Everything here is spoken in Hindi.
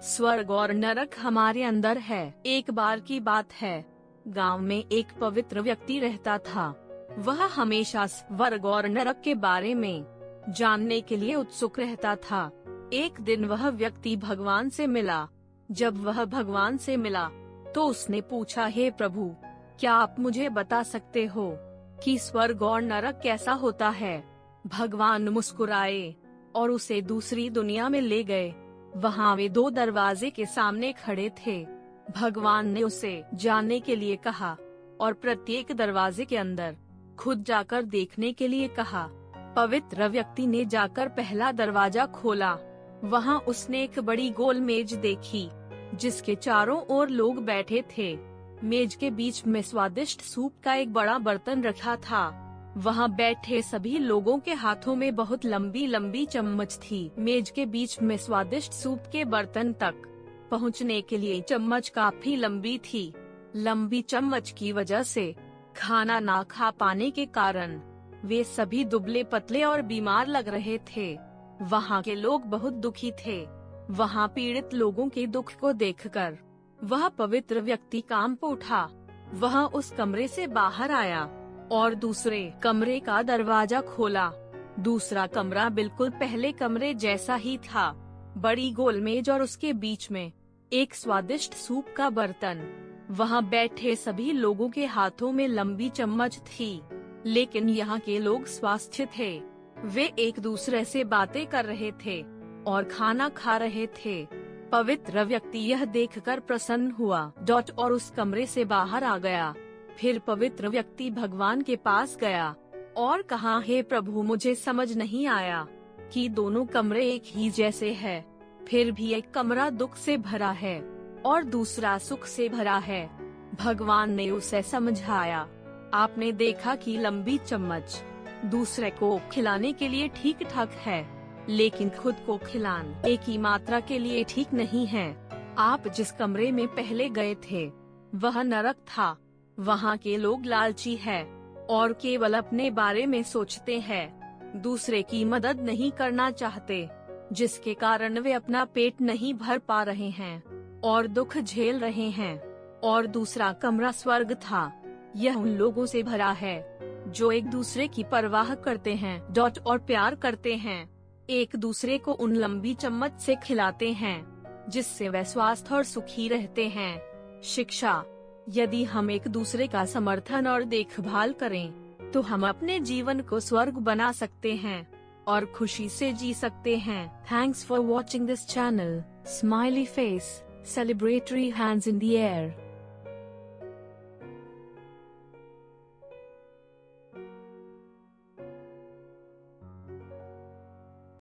स्वर्ग और नरक हमारे अंदर है। एक बार की बात है, गांव में एक पवित्र व्यक्ति रहता था। वह हमेशा स्वर्ग और नरक के बारे में जानने के लिए उत्सुक रहता था। एक दिन वह व्यक्ति भगवान से मिला। जब वह भगवान से मिला तो उसने पूछा, हे प्रभु, क्या आप मुझे बता सकते हो कि स्वर्ग और नरक कैसा होता है? भगवान मुस्कुराए और उसे दूसरी दुनिया में ले गए। वहाँ वे दो दरवाजे के सामने खड़े थे। भगवान ने उसे जाने के लिए कहा और प्रत्येक दरवाजे के अंदर खुद जाकर देखने के लिए कहा। पवित्र व्यक्ति ने जाकर पहला दरवाजा खोला। वहाँ उसने एक बड़ी गोल मेज देखी जिसके चारों ओर लोग बैठे थे। मेज के बीच में स्वादिष्ट सूप का एक बड़ा बर्तन रखा था। वहाँ बैठे सभी लोगों के हाथों में बहुत लंबी लंबी चम्मच थी। मेज के बीच में स्वादिष्ट सूप के बर्तन तक पहुँचने के लिए चम्मच काफी लंबी थी। लंबी चम्मच की वजह से खाना ना खा पाने के कारण वे सभी दुबले पतले और बीमार लग रहे थे। वहाँ के लोग बहुत दुखी थे। वहाँ पीड़ित लोगों के दुख को देखकर वह पवित्र व्यक्ति कांप उठा। वह उस कमरे से बाहर आया और दूसरे कमरे का दरवाजा खोला। दूसरा कमरा बिल्कुल पहले कमरे जैसा ही था। बड़ी गोल मेज और उसके बीच में एक स्वादिष्ट सूप का बर्तन। वहाँ बैठे सभी लोगों के हाथों में लंबी चम्मच थी, लेकिन यहाँ के लोग स्वस्थ थे। वे एक दूसरे से बातें कर रहे थे और खाना खा रहे थे। पवित्र व्यक्ति यह देखकर प्रसन्न हुआ और उस कमरे से बाहर आ गया। फिर पवित्र व्यक्ति भगवान के पास गया और कहा, हे प्रभु, मुझे समझ नहीं आया कि दोनों कमरे एक ही जैसे हैं। फिर भी एक कमरा दुख से भरा है और दूसरा सुख से भरा है। भगवान ने उसे समझाया, आपने देखा कि लंबी चम्मच दूसरे को खिलाने के लिए ठीक ठाक है, लेकिन खुद को खिलाने एक ही मात्रा के लिए ठीक नहीं है। आप जिस कमरे में पहले गए थे वह नरक था। वहाँ के लोग लालची है और केवल अपने बारे में सोचते हैं। दूसरे की मदद नहीं करना चाहते, जिसके कारण वे अपना पेट नहीं भर पा रहे हैं और दुख झेल रहे हैं। और दूसरा कमरा स्वर्ग था। यह उन लोगों से भरा है जो एक दूसरे की परवाह करते हैं और प्यार करते हैं। एक दूसरे को उन लंबी चम्मच से खिलाते हैं जिससे वे स्वस्थ और सुखी रहते हैं। शिक्षा: यदि हम एक दूसरे का समर्थन और देखभाल करें तो हम अपने जीवन को स्वर्ग बना सकते हैं और खुशी से जी सकते हैं। Thanks for watching this channel. Smiley face, celebratory hands in the air.